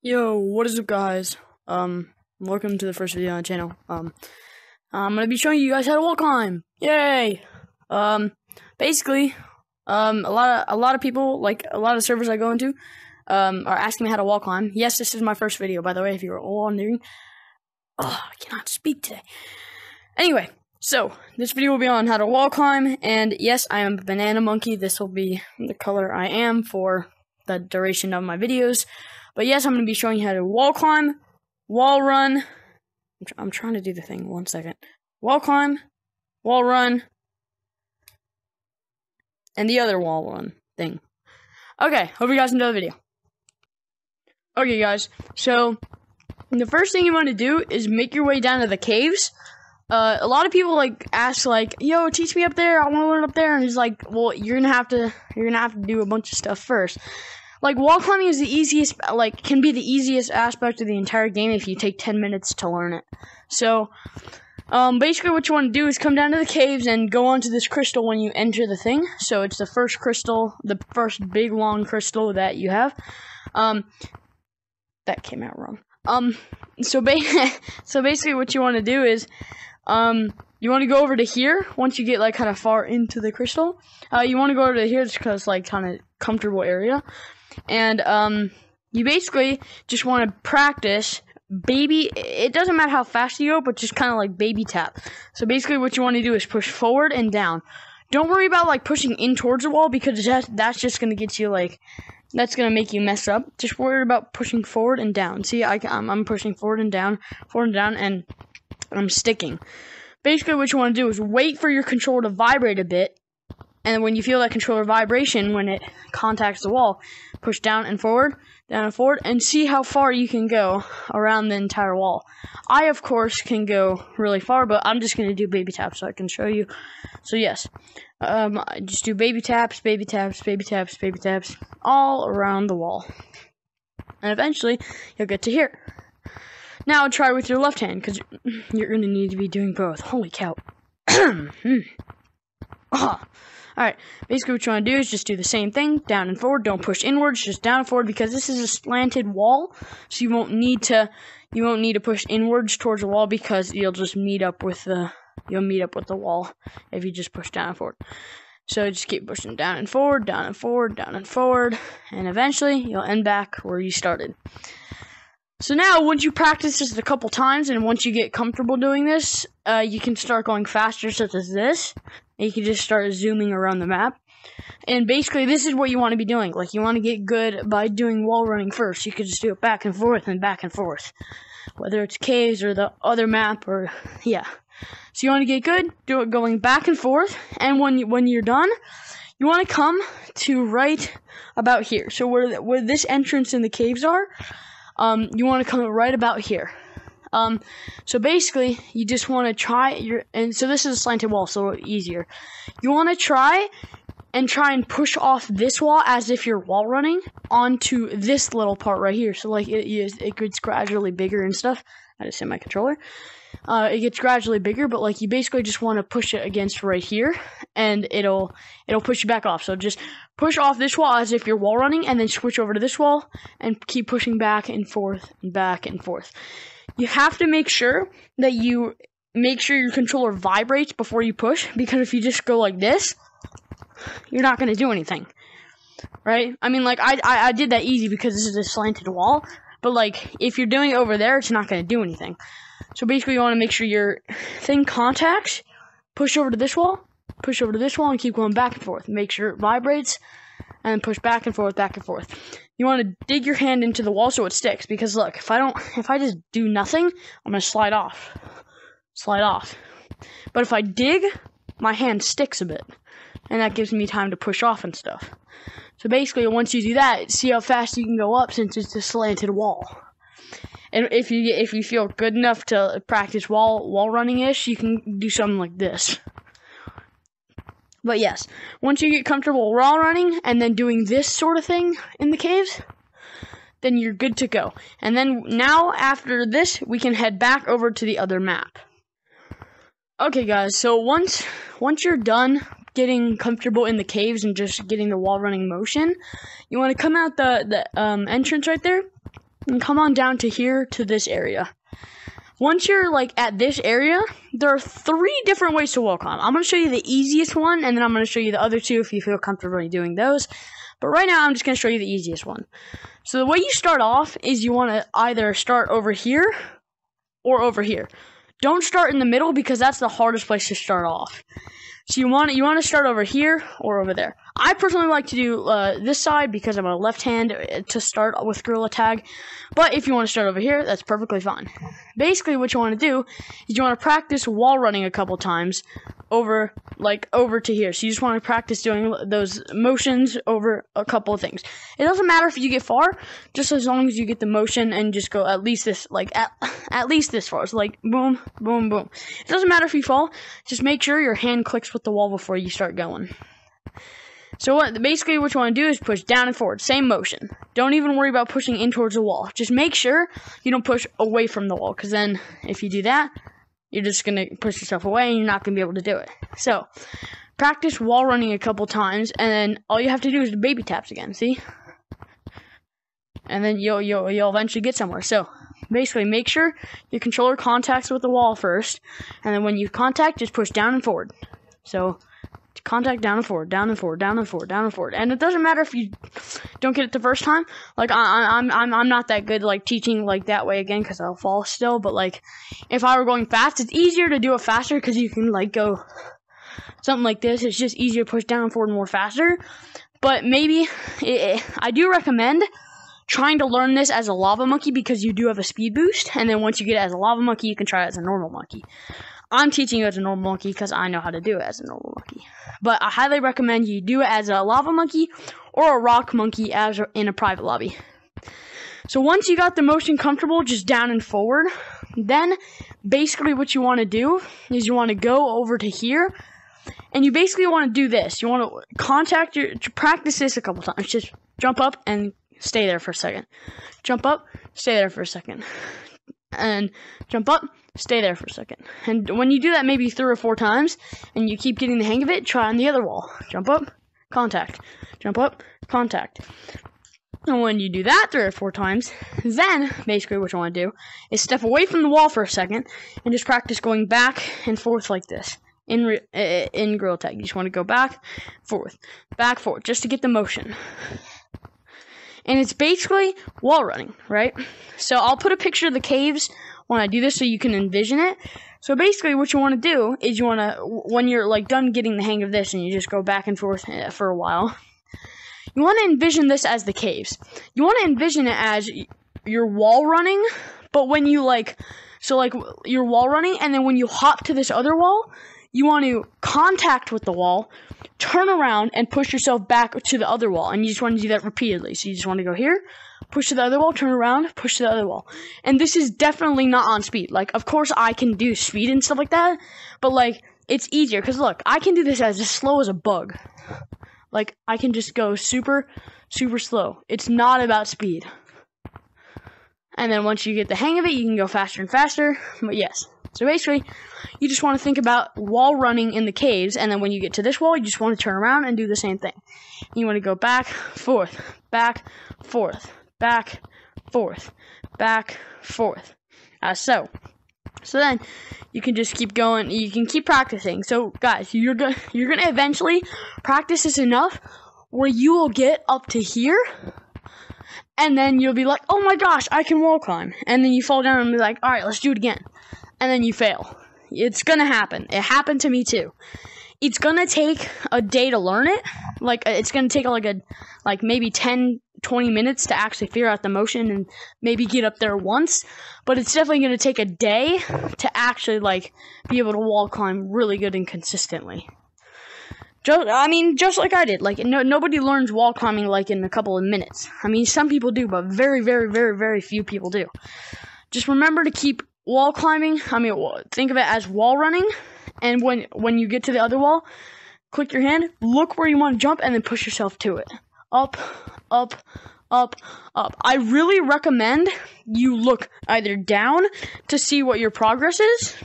Yo, what is up, guys? Welcome to the first video on the channel. I'm gonna be showing you guys how to wall climb. Yay! Basically, a lot of people, like a lot of servers I go into, are asking me how to wall climb. Yes, this is my first video, by the way, if you were all wondering. Oh, I cannot speak today. Anyway, so this video will be on how to wall climb, and yes, I am a banana monkey. This will be the color I am for the duration of my videos. But yes, I'm going to be showing you how to wall climb, wall run. I'm trying to do the thing. 1 second. Wall climb, wall run, and the other wall run thing. Okay, hope you guys enjoy the video. Okay, guys, so the first thing you want to do is make your way down to the caves. A lot of people ask yo, teach me up there. I want to learn up there, and it's like, well, you're gonna have to do a bunch of stuff first. Wall climbing is the easiest, can be the easiest aspect of the entire game if you take 10 minutes to learn it. So, basically what you want to do is come down to the caves and go onto this crystal when you enter the thing. So it's the first crystal, the first big long crystal that you have. That came out wrong. So basically what you want to do is, you want to go over to here once you get kind of far into the crystal. You want to go over to here just because kind of comfortable area. And you basically just want to practice it doesn't matter how fast you go, but just kind of baby tap. So basically what you want to do is push forward and down. Don't worry about pushing in towards the wall, because that's just going to get you that's going to make you mess up. Just worry about pushing forward and down. See, I'm pushing forward and down, and I'm sticking. Basically what you want to do is wait for your controller to vibrate a bit. And when you feel that controller vibration, when it contacts the wall, push down and forward, and see how far you can go around the entire wall. I, of course, can go really far, but I'm just going to do baby taps so I can show you. So, yes, just do baby taps, baby taps, baby taps, baby taps, all around the wall. And eventually, you'll get to here. Now, try with your left hand, because you're going to need to be doing both. Holy cow. Alright, basically what you want to do is just do the same thing, down and forward. Don't push inwards, just down and forward, because this is a slanted wall, so you won't need to push inwards towards the wall, because you'll just meet up with the wall if you just push down and forward. So just keep pushing down and forward, down and forward, down and forward, and eventually you'll end back where you started. So now, once you practice this a couple times, and once you get comfortable doing this, you can start going faster, such as this. And you can just start zooming around the map. And basically, this is what you want to be doing. You want to get good by doing wall running first. You can just do it back and forth and back and forth. Whether it's caves or the other map, or, yeah. So you want to get good, do it going back and forth. And when you're done, you want to come to right about here. So where this entrance in the caves are, you want to come right about here. So basically, you just want to try and so this is a slanted wall, so easier. You want to try and push off this wall as if you're wall running onto this little part right here. So it gets gradually bigger and stuff. I just hit my controller. It gets gradually bigger, but you basically just want to push it against right here, and it'll push you back off. So just push off this wall as if you're wall running, and then switch over to this wall and keep pushing back and forth and back and forth. You have to make sure that your controller vibrates before you push, because if you just go like this, you're not going to do anything, right? I mean, I did that easy because this is a slanted wall, but if you're doing it over there, it's not going to do anything. So basically, you want to make sure your thing contacts, push over to this wall, and keep going back and forth. Make sure it vibrates, and then push back and forth, back and forth. You want to dig your hand into the wall so it sticks, because look, if I just do nothing, I'm going to slide off. But if I dig, my hand sticks a bit, and that gives me time to push off and stuff. So basically, once you do that, see how fast you can go up, since it's a slanted wall. And if you feel good enough to practice wall running-ish, you can do something like this. But yes, once you get comfortable wall running and then doing this sort of thing in the caves, then you're good to go. And then now, after this, we can head back over to the other map. Okay, guys, so once you're done getting comfortable in the caves and just getting the wall running motion, you want to come out the entrance right there, and come on down to here to this area. Once you're like at this area, there are 3 different ways to wall climb. I'm going to show you the easiest one, and then I'm going to show you the other 2 if you feel comfortable doing those. But right now, I'm just going to show you the easiest one. So the way you start off is you want to either start over here or over here. Don't start in the middle because that's the hardest place to start off. So you want to start over here or over there. I personally like to do this side because I'm a left hand to start with Gorilla Tag. But if you want to start over here, that's perfectly fine. Basically, what you want to do is you want to practice wall running a couple times over to here. So you just want to practice doing those motions over a couple of things. It doesn't matter if you get far, just as long as you get the motion and just go at least this, at least this far. So like boom, boom, boom. It doesn't matter if you fall. Just make sure your hand clicks with the wall before you start going. So basically what you want to do is push down and forward. Same motion. Don't even worry about pushing in towards the wall. Just make sure you don't push away from the wall, because then if you do that, you're just going to push yourself away and you're not going to be able to do it. So practice wall running a couple times, and then all you have to do is baby taps again, see? And then you'll eventually get somewhere. So basically make sure your controller contacts with the wall first, and then when you contact, just push down and forward. So contact down and forward, down and forward, down and forward, down and forward. And it doesn't matter if you don't get it the first time. Like I'm not that good like teaching like that way again because I'll fall still. But like if I were going fast, it's easier to do it faster because you can like go something like this. It's just easier to push down and forward more faster. But maybe I do recommend trying to learn this as a lava monkey because you do have a speed boost. And then once you get it as a lava monkey, you can try it as a normal monkey. I'm teaching you as a normal monkey because I know how to do it as a normal monkey. But I highly recommend you do it as a lava monkey or a rock monkey as in a private lobby. So once you got the motion comfortable, just down and forward, then basically what you want to do is you want to go over to here, and you basically want to do this. You want to practice this a couple times. Just jump up and stay there for a second. Jump up, stay there for a second. And jump up, stay there for a second. And when you do that maybe 3 or 4 times, and you keep getting the hang of it, try on the other wall. Jump up, contact. Jump up, contact. And when you do that 3 or 4 times, then basically what you want to do is step away from the wall for a second and just practice going back and forth like this. In Gorilla Tag, you just want to go back, forth, just to get the motion. And it's basically wall running, right? So I'll put a picture of the caves when I do this so you can envision it. So basically what you want to do is you want to, when you're like done getting the hang of this and you just go back and forth for a while, you want to envision this as the caves. You want to envision it as your wall running, but when you you're wall running, and then when you hop to this other wall, you want to contact with the wall, turn around, and push yourself back to the other wall. And you just want to do that repeatedly. So you just want to go here, push to the other wall, turn around, push to the other wall. And this is definitely not on speed. Like, of course, I can do speed and stuff like that, but, like, it's easier. Because, look, I can do this as slow as a bug. Like, I can just go super, super slow. It's not about speed. And then once you get the hang of it, you can go faster and faster. But, yes. So basically, you just want to think about wall running in the caves, and then when you get to this wall, you just want to turn around and do the same thing. You want to go back, forth, back, forth, back, forth, back, forth. So then you can just keep going. You can keep practicing. So guys, you're gonna eventually practice this enough where you will get up to here, and then you'll be like, oh my gosh, I can wall climb. And then you fall down and be like, all right, let's do it again. And then you fail. It's gonna happen. It happened to me too. It's gonna take a day to learn it. Like, it's gonna take like maybe 10, 20 minutes to actually figure out the motion and maybe get up there once. But it's definitely gonna take a day to actually, like, be able to wall climb really good and consistently. Just like I did. Like, nobody learns wall climbing, like, in a couple of minutes. I mean, some people do, but very, very, very, very few people do. Just remember to keep wall climbing, think of it as wall running, and when you get to the other wall, click your hand, look where you want to jump, and then push yourself to it. Up, up, up, up. I really recommend you look either down to see what your progress is,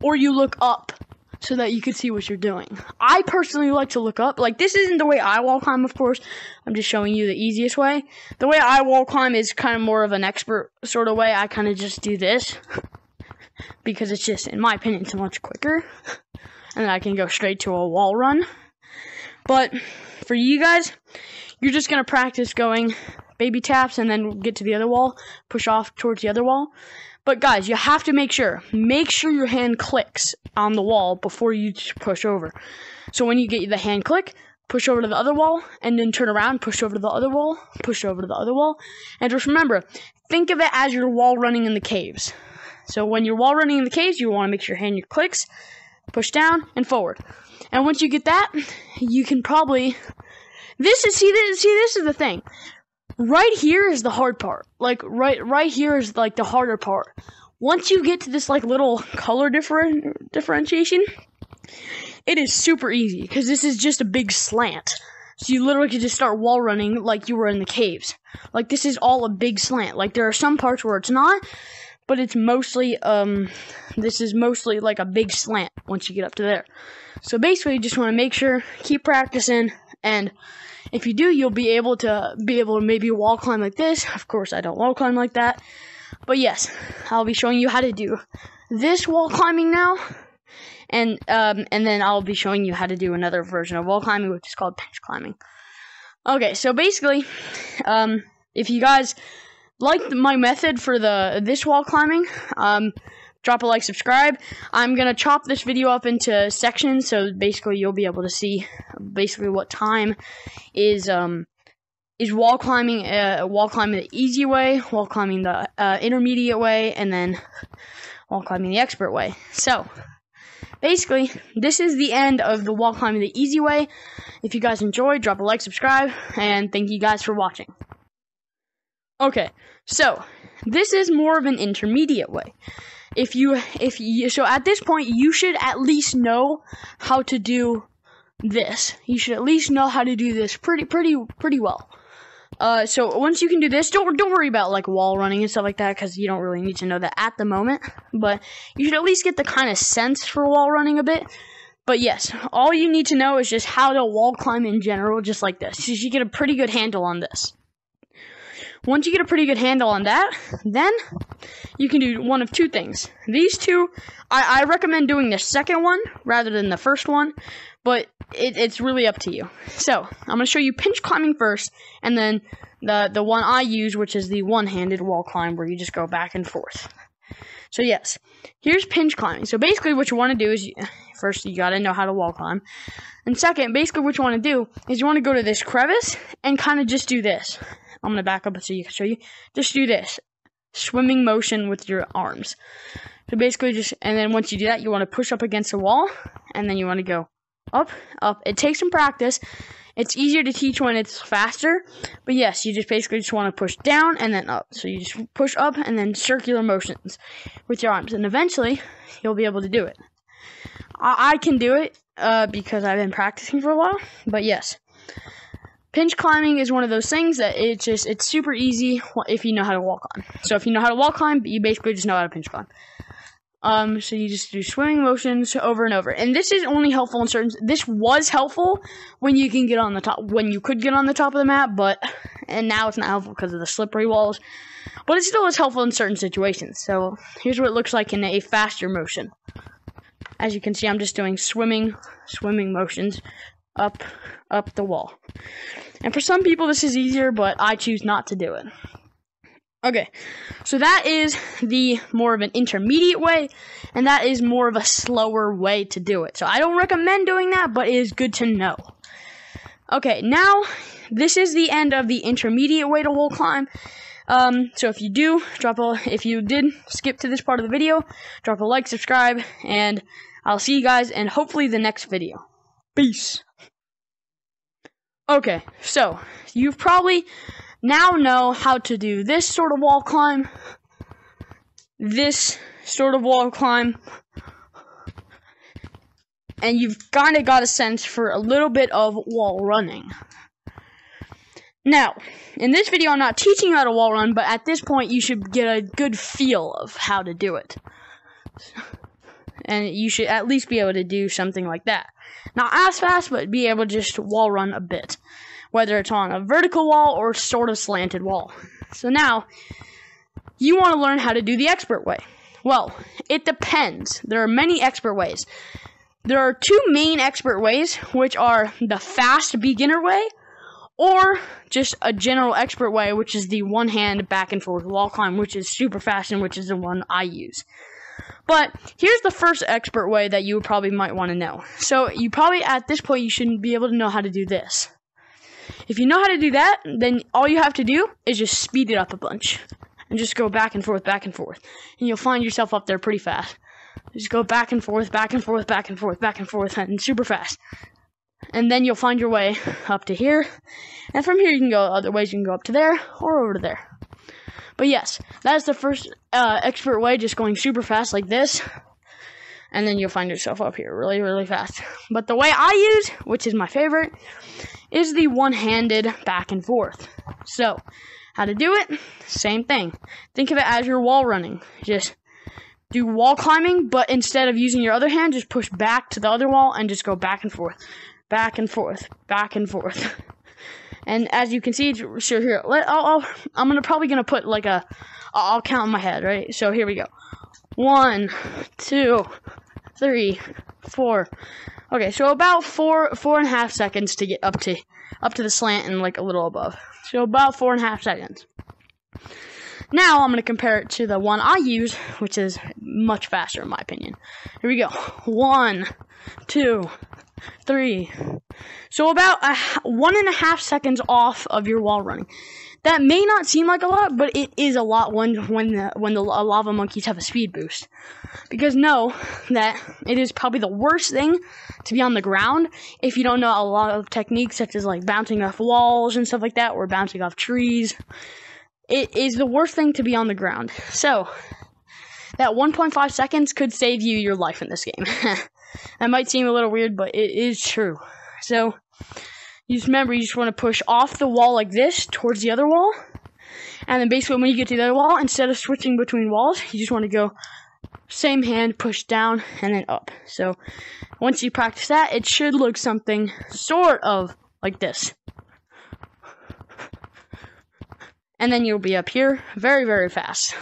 or you look up so that you can see what you're doing. I personally like to look up. Like, this isn't the way I wall climb, of course. I'm just showing you the easiest way. The way I wall climb is kind of more of an expert sort of way. I kind of just do this because it's just, in my opinion, so much quicker. And then I can go straight to a wall run. But for you guys, you're just going to practice going baby taps and then get to the other wall, push off towards the other wall. But guys, you have to make sure your hand clicks on the wall before you push over. So when you get the hand click, push over to the other wall, and then turn around, push over to the other wall, push over to the other wall. And just remember, think of it as you're wall running in the caves. So when you're wall running in the caves, you want to make sure your hand clicks, push down, and forward. And once you get that, you can probably... This is the thing. Right here is the hard part. Like, right here is, like, the harder part. Once you get to this, like, little color differentiation, it is super easy, because this is just a big slant. So you literally could just start wall running like you were in the caves. Like, this is all a big slant. Like, there are some parts where it's not, but it's mostly, this is mostly like a big slant once you get up to there. So basically, you just want to make sure, keep practicing, and if you do, you'll be able to maybe wall climb like this. Of course, I don't wall climb like that. But yes, I'll be showing you how to do this wall climbing now. And then I'll be showing you how to do another version of wall climbing, which is called pinch climbing. Okay, so basically, if you guys like my method for this wall climbing, drop a like, subscribe. I'm gonna chop this video up into sections, so basically you'll be able to see basically what time is wall climbing the easy way, wall climbing the intermediate way, and then wall climbing the expert way. So basically, this is the end of the wall climbing the easy way. If you guys enjoyed, drop a like, subscribe, and thank you guys for watching. Okay, so this is more of an intermediate way. So at this point, you should at least know how to do this. You should at least know how to do this pretty well. So once you can do this, don't worry about like wall running and stuff like that, because you don't really need to know that at the moment. But you should at least get the kind of sense for wall running a bit. But yes, all you need to know is just how to wall climb in general, just like this. So you should get a pretty good handle on this. Once you get a pretty good handle on that, then you can do one of two things. These two, I recommend doing the second one rather than the first one, but it's really up to you. So, I'm going to show you pinch climbing first, and then the one I use, which is the one-handed wall climb, where you just go back and forth. So yes, here's pinch climbing. So basically what you want to do is, first you got to know how to wall climb. And second, basically what you want to do is you want to go to this crevice and kind of just do this. I'm going to back up so you can show you. Just do this. Swimming motion with your arms. So basically and then once you do that, you want to push up against the wall, and then you want to go up, up. It takes some practice. It's easier to teach when it's faster, but yes, you just basically want to push down and then up. So you just push up and then circular motions with your arms, and eventually you'll be able to do it. I can do it because I've been practicing for a while, but yes. Pinch climbing is one of those things that it's super easy if you know how to wall climb. So if you know how to wall climb, you basically just know how to pinch climb. So you just do swimming motions over and over. And this is only helpful in this was helpful when you could get on the top of the map, and now it's not helpful because of the slippery walls. But it still is helpful in certain situations. So here's what it looks like in a faster motion. As you can see, I'm just doing swimming motions up the wall. And for some people this is easier, but I choose not to do it. Okay, so that is the more of an intermediate way, and that is more of a slower way to do it. So I don't recommend doing that, but it is good to know. Okay, now this is the end of the intermediate way to wall climb. So if you did skip to this part of the video, drop a like, subscribe, and I'll see you guys in hopefully the next video. Peace. Okay, so you've probably now know how to do this sort of wall climb, this sort of wall climb, and you've kind of got a sense for a little bit of wall running. Now, in this video, I'm not teaching you how to wall run, but at this point, you should get a good feel of how to do it. And you should at least be able to do something like that. Not as fast, but be able to just wall run a bit. Whether it's on a vertical wall or sort of slanted wall. So now, you want to learn how to do the expert way. Well, it depends. There are many expert ways. There are two main expert ways, which are the fast beginner way, or just a general expert way, which is the one-hand back and forth wall climb, which is super fast and which is the one I use. But here's the first expert way that you probably might want to know. So you probably, at this point, you shouldn't be able to know how to do this. If you know how to do that, then all you have to do is just speed it up a bunch. And just go back and forth, and you'll find yourself up there pretty fast. Just go back and forth, and super fast. And then you'll find your way up to here. And from here you can go other ways. You can go up to there or over to there. But yes, that is the first expert way, just going super fast like this. And then you'll find yourself up here really, really fast. But the way I use, which is my favorite, is the one-handed back and forth. So, how to do it? Same thing. Think of it as your wall running. Just do wall climbing, but instead of using your other hand, just push back to the other wall and just go back and forth. Back and forth. And as you can see, so here, I'm probably gonna put like I'll count in my head, right? So here we go. 1, 2, 3, 4. Okay, so about 4.5 seconds to get up to the slant and like a little above. So about 4.5 seconds. Now I'm gonna compare it to the one I use, which is much faster in my opinion. Here we go. 1, 2, 3. So about 1.5 seconds off of your wall running. That may not seem like a lot, but it is a lot when the lava monkeys have a speed boost. Because know that it is probably the worst thing to be on the ground if you don't know a lot of techniques such as like bouncing off walls and stuff like that, or bouncing off trees. It is the worst thing to be on the ground. So that 1.5 seconds could save you your life in this game. That might seem a little weird, but it is true. So you just remember, you just want to push off the wall like this towards the other wall. And then basically when you get to the other wall, instead of switching between walls, you just want to go same hand, push down, and then up. So once you practice that, it should look something sort of like this. And then you'll be up here very, very fast.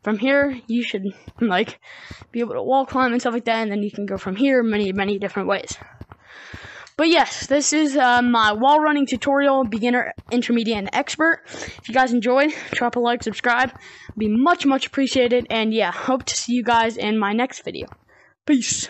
From here, you should like be able to wall climb and stuff like that, and then you can go from here many, many different ways. But yes, this is my wall running tutorial, beginner, intermediate, and expert. If you guys enjoyed, drop a like, subscribe. It'd be much, much appreciated. And yeah, hope to see you guys in my next video. Peace.